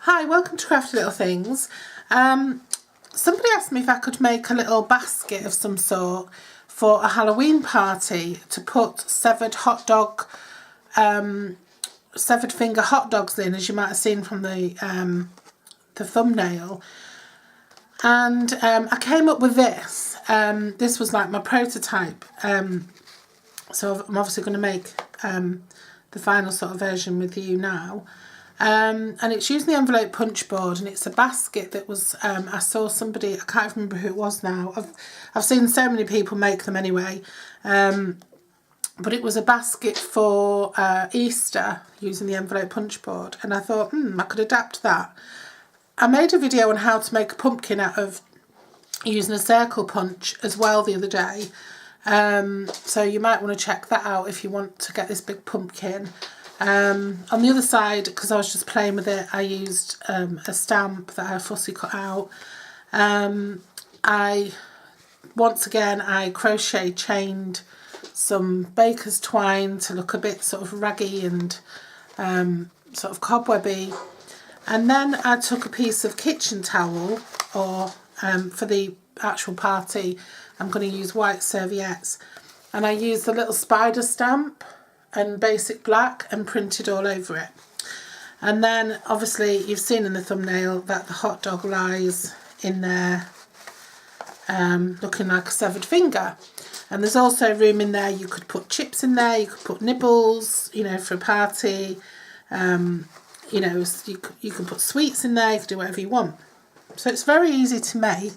Hi, welcome to Crafty Little Things. Somebody asked me if I could make a little basket of some sort for a Halloween party to put severed finger hot dogs in, as you might have seen from the thumbnail. And I came up with this. This was like my prototype. So I'm obviously going to make the final sort of version with you now. And it's using the envelope punch board, and it's a basket that was, I saw somebody, I can't remember who it was now, I've seen so many people make them anyway, but it was a basket for Easter using the envelope punch board, and I thought, I could adapt that. I made a video on how to make a pumpkin out of using a circle punch as well the other day, so you might want to check that out if you want to get this big pumpkin. On the other side, because I was just playing with it, I used a stamp that I fussy cut out. Once again I crochet chained some baker's twine to look a bit sort of raggy and sort of cobwebby, and then I took a piece of kitchen towel, or for the actual party I'm going to use white serviettes, and I used the little spider stamp and basic black and printed all over it. And then obviously you've seen in the thumbnail that the hot dog lies in there looking like a severed finger, and there's also room in there. You could put chips in there, you could put nibbles, you know, for a party, you know, you can put sweets in there, you can do whatever you want. So it's very easy to make.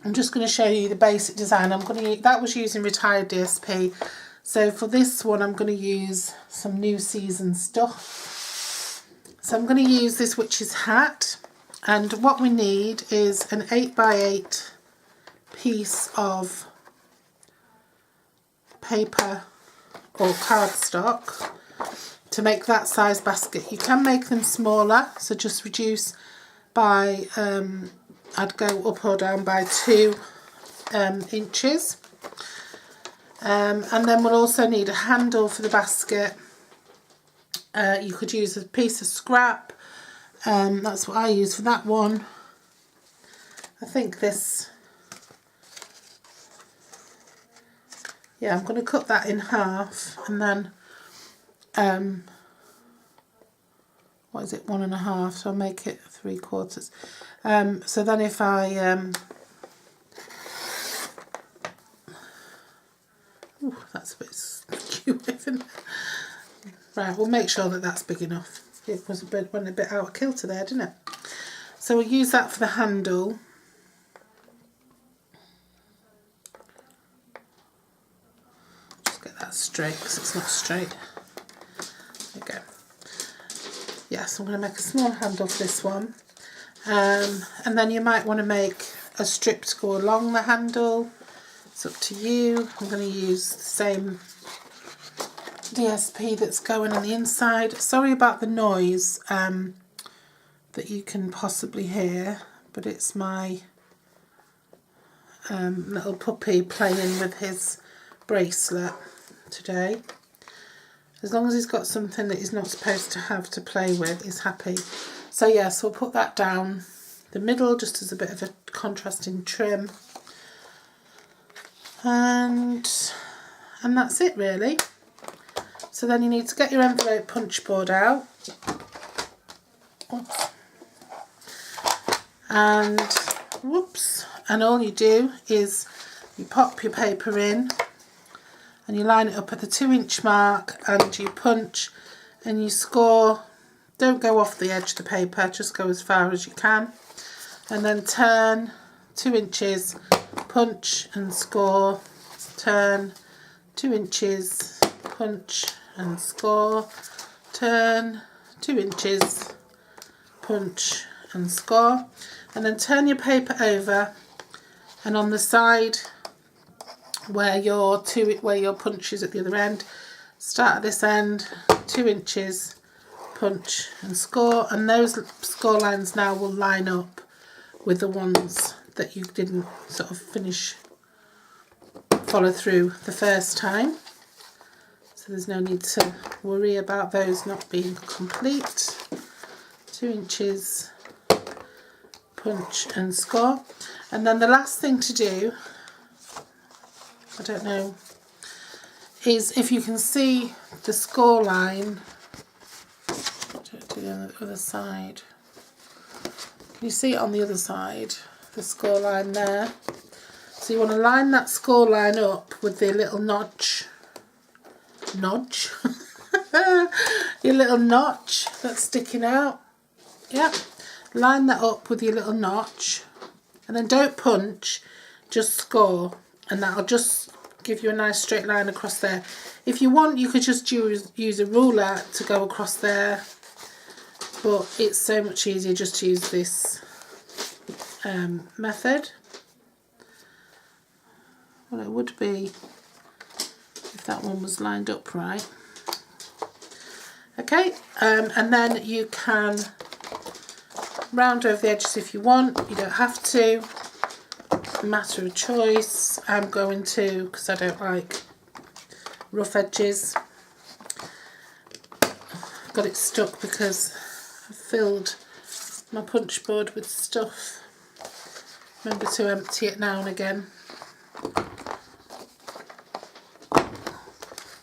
I'm just going to show you the basic design. That was using retired DSP. So for this one I'm going to use some new season stuff. So I'm going to use this witch's hat, and what we need is an 8x8 piece of paper or cardstock to make that size basket. You can make them smaller, so just reduce by I'd go up or down by 2 inches. And then we'll also need a handle for the basket. You could use a piece of scrap. That's what I use for that one. I think this, yeah, I'm going to cut that in half, and then what is it, 1.5, so I'll make it 3/4. So then if I that's a bit skew, isn't it? Right, we'll make sure that that's big enough. It went a bit out of kilter there, didn't it? So we'll use that for the handle. Just get that straight because it's not straight. There we go. Yes, I'm going to make a small handle for this one. And then you might want to make a strip to go along the handle. It's up to you. I'm going to use the same DSP that's going on the inside. Sorry about the noise that you can possibly hear, but it's my little puppy playing with his bracelet today. As long as he's got something that he's not supposed to have to play with, he's happy. So yes, we'll put that down the middle just as a bit of a contrasting trim. And that's it really. So then you need to get your envelope punch board out. Oops. And whoops. And all you do is you pop your paper in and you line it up at the 2-inch mark, and you punch and you score. Don't go off the edge of the paper, just go as far as you can, and then turn 2 inches, punch and score, turn 2 inches, punch and score, turn 2 inches, punch and score, and then turn your paper over, and on the side where your punch is at the other end, start at this end, 2 inches, punch and score, and those score lines now will line up with the ones that you didn't sort of follow through the first time. So so there's no need to worry about those not being complete. 2 inches, punch and score. And then the last thing to do, I don't know, is if you can see the score line, don't do it on the other side. Can you see it on the other side, the score line there? So you want to line that score line up with the little notch, your little notch that's sticking out. Yeah, line that up with your little notch, and then don't punch, just score, and that'll just give you a nice straight line across there. If you want, you could just use a ruler to go across there, but it's so much easier just to use this method. Well, it would be if that one was lined up right. Okay, and then you can round over the edges if you want. You don't have to. It's a matter of choice. I'm going to, because I don't like rough edges. Got it stuck because I filled my punch board with stuff. Remember to empty it now and again.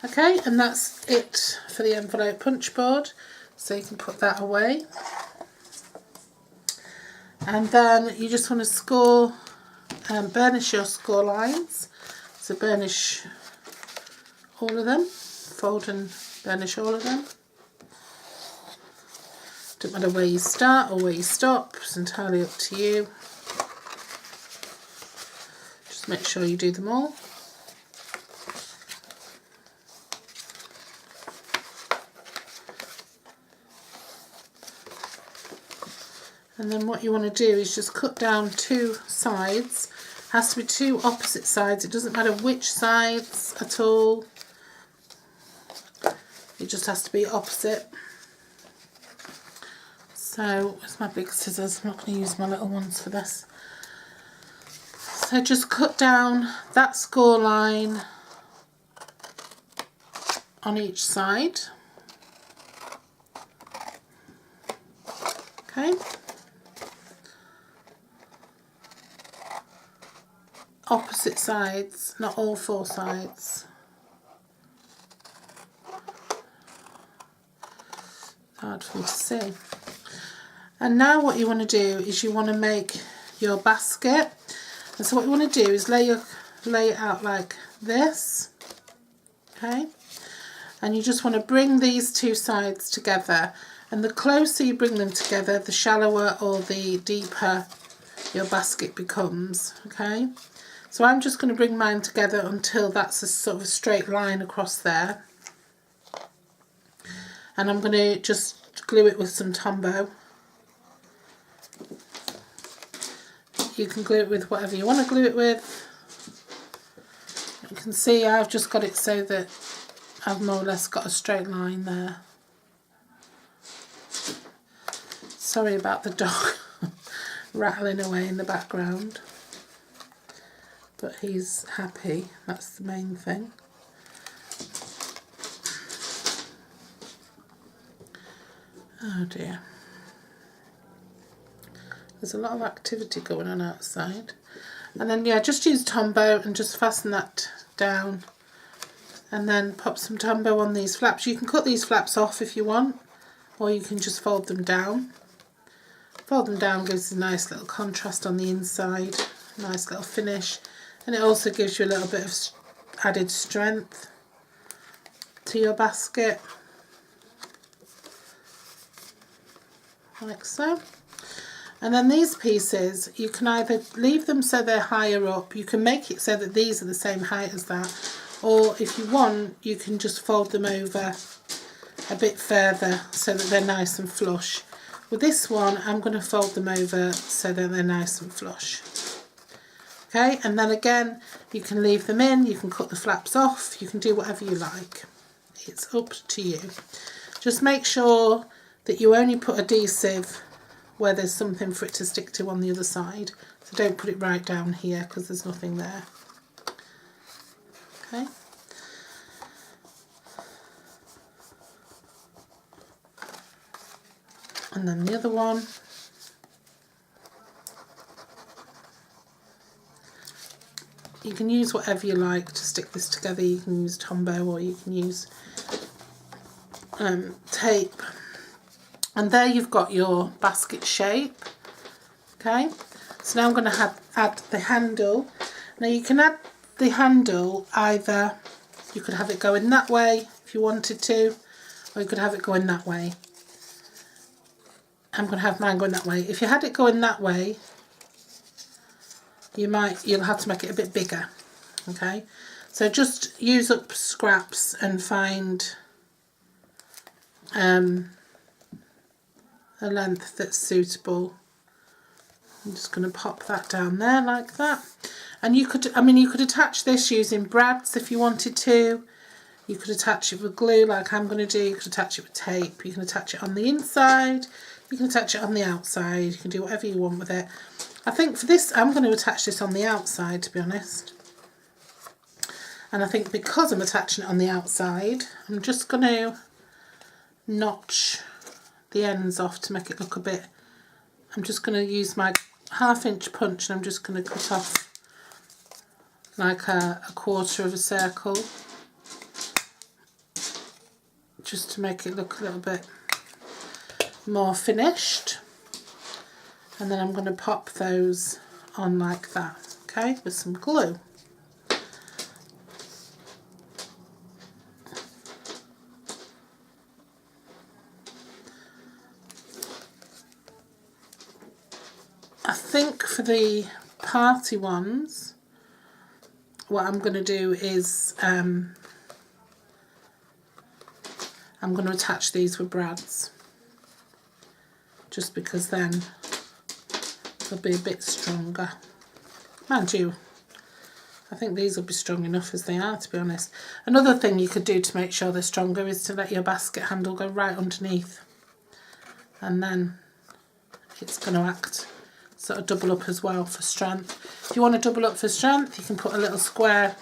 Okay, and that's it for the envelope punch board, so you can put that away. And then you just want to score, burnish your score lines. So burnish all of them, fold and burnish all of them. Don't matter where you start or where you stop, it's entirely up to you. Just make sure you do them all. And then what you want to do is just cut down 2 sides. It has to be 2 opposite sides. It doesn't matter which sides at all. It just has to be opposite. So, where's my big scissors? I'm not going to use my little ones for this. So just cut down that score line on each side. Okay. Opposite sides, not all 4 sides. Hard for me to see. And now what you want to do is you want to make your basket. And so what you want to do is lay it out like this. Okay. And you just want to bring these 2 sides together. And the closer you bring them together, the shallower or the deeper your basket becomes. Okay. So I'm just going to bring mine together until that's a sort of a straight line across there. And I'm going to just glue it with some Tombow. You can glue it with whatever you want to glue it with. You can see I've just got it so that I've more or less got a straight line there. Sorry about the dog rattling away in the background. But he's happy, that's the main thing. Oh dear. There's a lot of activity going on outside. And then yeah, just use Tombow and just fasten that down. And then pop some Tombow on these flaps. You can cut these flaps off if you want, or you can just fold them down. Fold them down gives a nice little contrast on the inside, nice little finish. And it also gives you a little bit of added strength to your basket, like so. And then these pieces, you can either leave them so they're higher up, you can make it so that these are the same height as that, or if you want, you can just fold them over a bit further so that they're nice and flush. With this one, I'm going to fold them over so that they're nice and flush. Okay, and then again, you can leave them in, you can cut the flaps off, you can do whatever you like. It's up to you. Just make sure that you only put adhesive where there's something for it to stick to on the other side. So don't put it right down here because there's nothing there. Okay. And then the other one. You can use whatever you like to stick this together. You can use Tombow or you can use tape. And there you've got your basket shape. Okay, so now I'm going to add the handle. Now you can add the handle either, you could have it going that way if you wanted to, or you could have it going that way. I'm going to have mine going that way. If you had it going that way, you'll have to make it a bit bigger. Okay, so just use up scraps and find a length that's suitable. I'm just going to pop that down there like that. And you could, you could attach this using brads if you wanted to. You could attach it with glue like I'm going to do. You could attach it with tape. You can attach it on the inside. You can attach it on the outside. You can do whatever you want with it. I think for this, I'm going to attach this on the outside, to be honest. And I think because I'm attaching it on the outside, I'm just going to notch the ends off to make it look a bit. I'm just going to use my 1/2 inch punch and I'm just going to cut off like a 1/4 of a circle, just to make it look a little bit more finished. And then I'm going to pop those on like that, okay, with some glue. I think for the party ones, what I'm going to do is I'm going to attach these with brads, just because then they'll be a bit stronger. Mind you, I think these will be strong enough as they are, to be honest. Another thing you could do to make sure they're stronger is to let your basket handle go right underneath, and then it's going to act sort of double up as well for strength. If you want to double up for strength, you can put a little square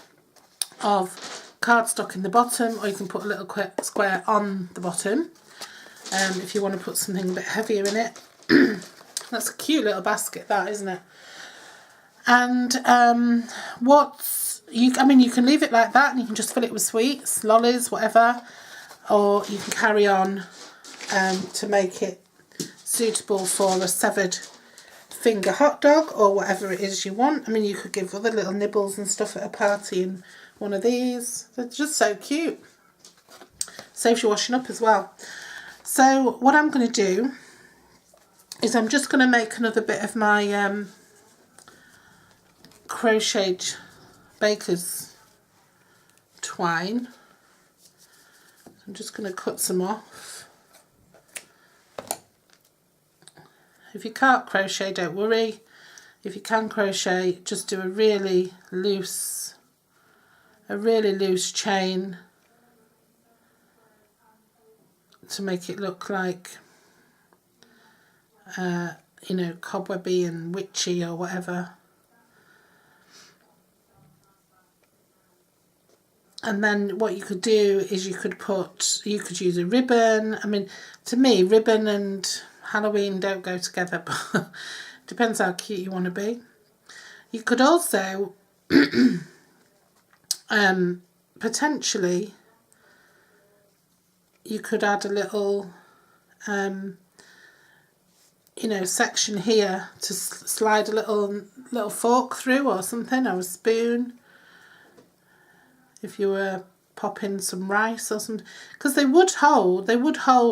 of cardstock in the bottom, or you can put a little square on the bottom if you want to put something a bit heavier in it. That's a cute little basket, that, isn't it? And you can leave it like that and you can just fill it with sweets, lollies, whatever, or you can carry on to make it suitable for a severed finger hot dog or whatever it is you want. You could give other little nibbles and stuff at a party in one of these. They're just so cute. Saves you washing up as well. So what I'm going to do is I'm just going to make another bit of my crocheted baker's twine. I'm just going to cut some off. If you can't crochet, don't worry. If you can crochet, just do a really loose chain to make it look like cobwebby and witchy or whatever. And then what you could do is you could use a ribbon. To me, ribbon and Halloween don't go together, but depends how cute you want to be. You could also potentially you could add a little section here to slide a little fork through or something, or a spoon, if you were popping some rice or something, because they would hold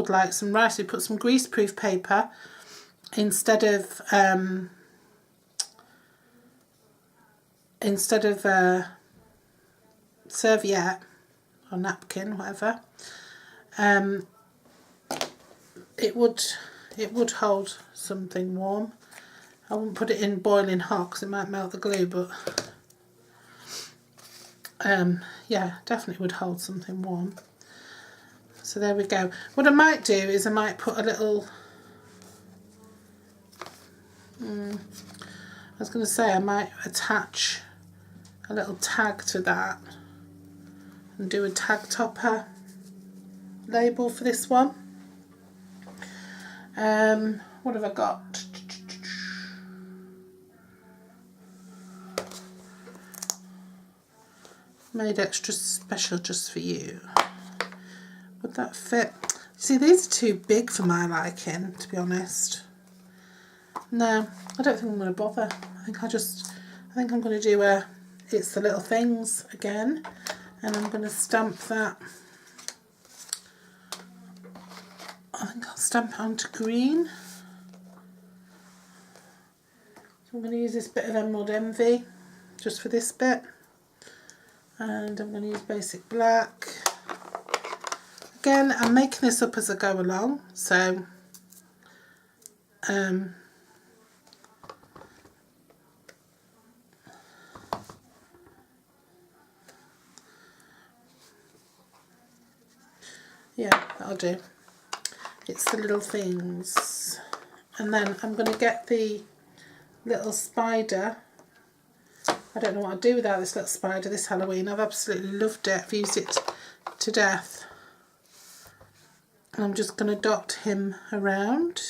like some rice. You put some greaseproof paper instead of serviette or napkin, whatever. It would hold something warm. I wouldn't put it in boiling hot because it might melt the glue, but yeah, definitely would hold something warm. So there we go. What I might do is I might put a little, I was going to say I might attach a little tag to that and do a tag topper label for this one. What have I got? Made extra special just for you. Would that fit? See, these are too big for my liking, to be honest. No, I don't think I'm going to bother. I think I'm going to do a It's the Little Things again, and I'm going to stamp that. I think I'll stamp it onto green. So I'm going to use this bit of Emerald Envy just for this bit, and I'm going to use basic black. Again, I'm making this up as I go along, so yeah, that'll do. It's the Little Things. And then I'm going to get the little spider. I don't know what I'd do without this little spider this Halloween. I've absolutely loved it. I've used it to death. And I'm just going to dot him around.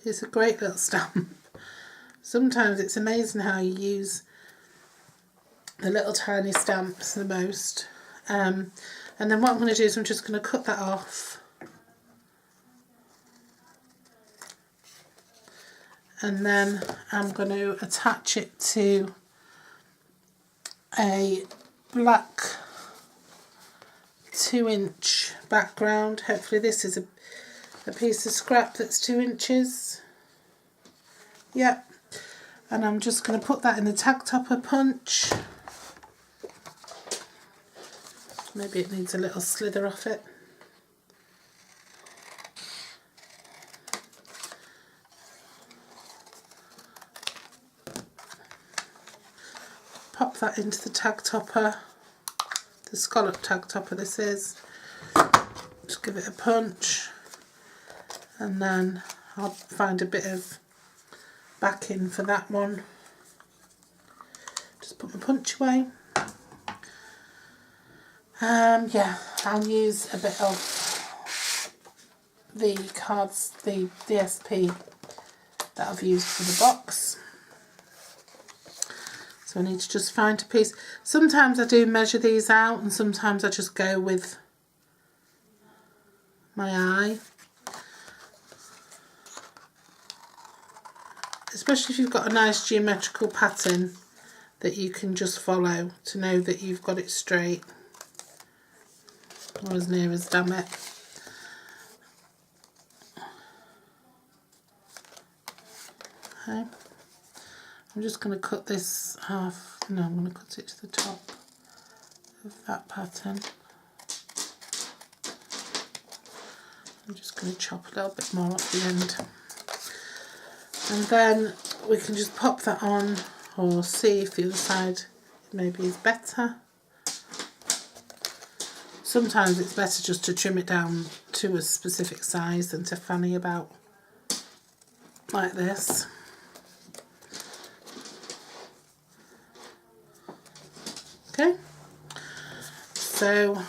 It's a great little stamp. Sometimes it's amazing how you use the little tiny stamps the most. And then what I'm going to do is I'm just going to cut that off. And then I'm going to attach it to a black 2-inch background. Hopefully this is a piece of scrap that's 2 inches. Yep. And I'm just going to put that in the tag topper punch. Maybe it needs a little slither off it. Pop that into the tag topper, the scallop tag topper this is. Just give it a punch, and then I'll find a bit of backing for that one. Just put my punch away. Yeah, I'll use a bit of the cards, the DSP that I've used for the box. So I need to just find a piece. Sometimes I do measure these out, and sometimes I just go with my eye. Especially if you've got a nice geometrical pattern that you can just follow to know that you've got it straight. Or as near as, damn it. Okay. I'm just going to cut this half. No, I'm going to cut it to the top of that pattern. I'm just going to chop a little bit more off the end. And then we can just pop that on, or see if the other side maybe is better. Sometimes it's better just to trim it down to a specific size than to fanny about like this. Okay, so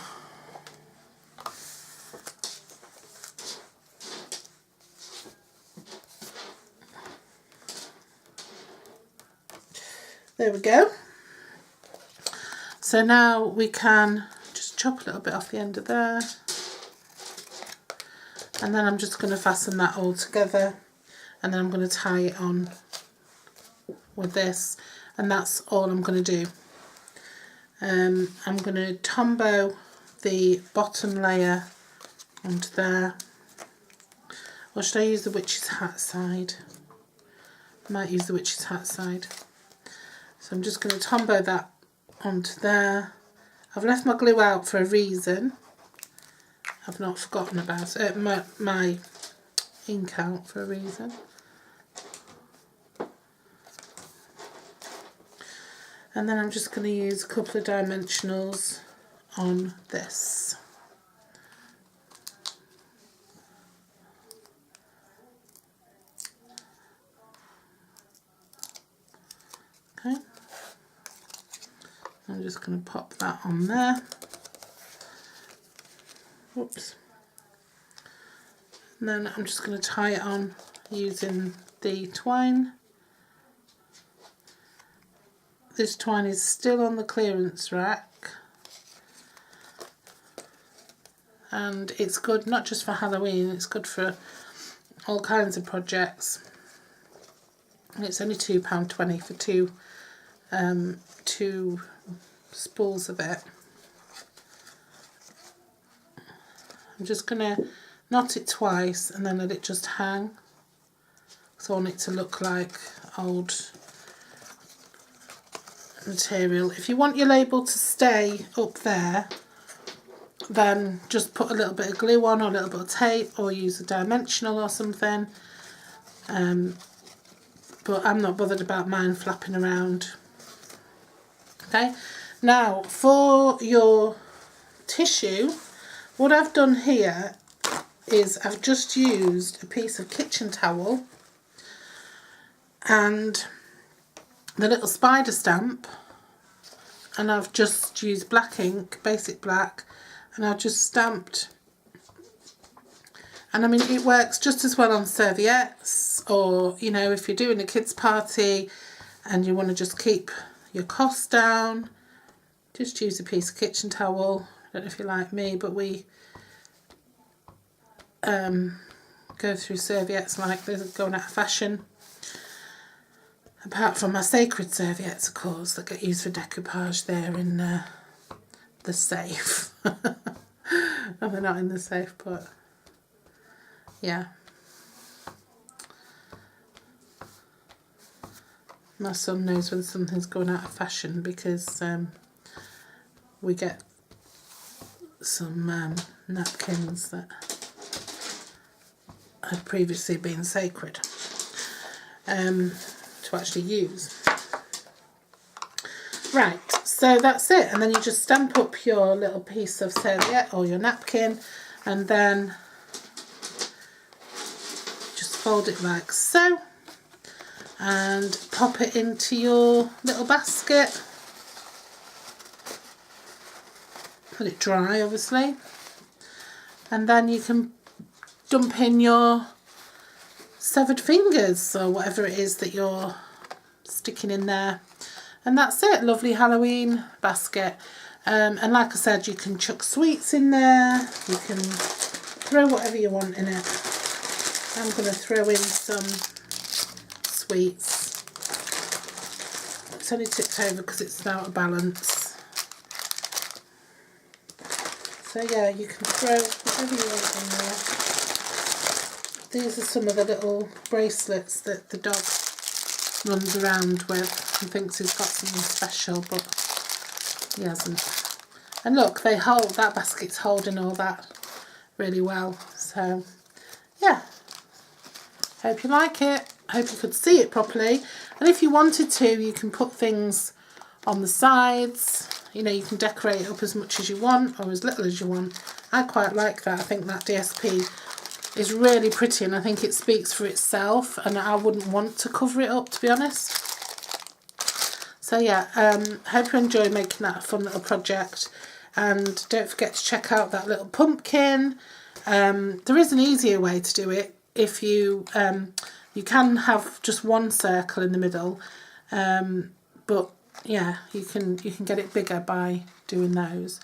there we go. So now we can just chop a little bit off the end of there, and then I'm just going to fasten that all together, and then I'm going to tie it on with this, and that's all I'm going to do. I'm going to tombow the bottom layer onto there, or should I use the witch's hat side? I might use the witch's hat side. So I'm just going to tombow that onto there. I've left my glue out for a reason. I've not forgotten about it. My ink out for a reason. And then I'm just going to use a couple of dimensionals on this. Okay. I'm just going to pop that on there. Whoops. And then I'm just going to tie it on using the twine. This twine is still on the clearance rack. And it's good not just for Halloween, it's good for all kinds of projects. And it's only £2.20 for two spools of it. I'm just going to knot it twice and then let it just hang. So I want it to look like old material. If you want your label to stay up there, then just put a little bit of glue on or a little bit of tape, or use a dimensional or something. But I'm not bothered about mine flapping around. Okay, now for your tissue, what I've done here is I've just used a piece of kitchen towel and the little spider stamp, and I've just used black ink, basic black, and I've just stamped. And I mean, it works just as well on serviettes, or, you know, if you're doing a kids party and you want to just keep your costs down, just use a piece of kitchen towel. I don't know if you're like me, but we go through serviettes like they're going out of fashion. Apart from my sacred serviettes, of course, that get used for decoupage, they're in the safe. No, they're not in the safe, but yeah. My son knows when something's going out of fashion because we get some napkins that had previously been sacred to actually use. Right, so that's it, and then you just stamp up your little piece of serviette or your napkin, and then just fold it like so and pop it into your little basket. Let it dry, obviously, and then you can dump in your severed fingers or whatever it is that you're sticking in there, and that's it. Lovely Halloween basket. And like I said, you can chuck sweets in there, you can throw whatever you want in it. I'm going to throw in some sweets. It's only tipped over because it's out of balance. So yeah, you can throw whatever you want in there. These are some of the little bracelets that the dog runs around with and thinks he's got something special, but he hasn't. And look, they hold, that basket's holding all that really well. So yeah, hope you like it. Hope you could see it properly. And if you wanted to, you can put things on the sides. You know, you can decorate it up as much as you want or as little as you want. I quite like that. I think that DSP is really pretty, and I think it speaks for itself, and I wouldn't want to cover it up, to be honest. So yeah, hope you enjoy making that a fun little project, and don't forget to check out that little pumpkin. There is an easier way to do it. If you you can have just one circle in the middle, but yeah, you can get it bigger by doing those.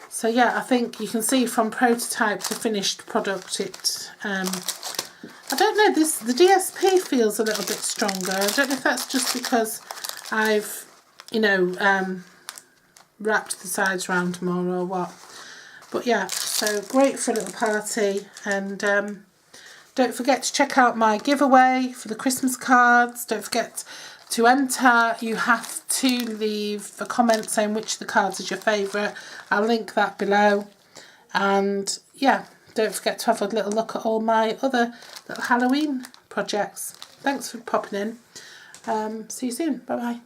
So yeah, I think you can see from prototype to finished product, it, I don't know, the DSP feels a little bit stronger. I don't know if that's just because I've, you know, wrapped the sides round more or what. But yeah, so great for a little party. And don't forget to check out my giveaway for the Christmas cards. Don't forget to enter. You have to leave a comment saying which of the cards is your favourite. I'll link that below. And yeah, don't forget to have a little look at all my other little Halloween projects. Thanks for popping in. See you soon. Bye bye.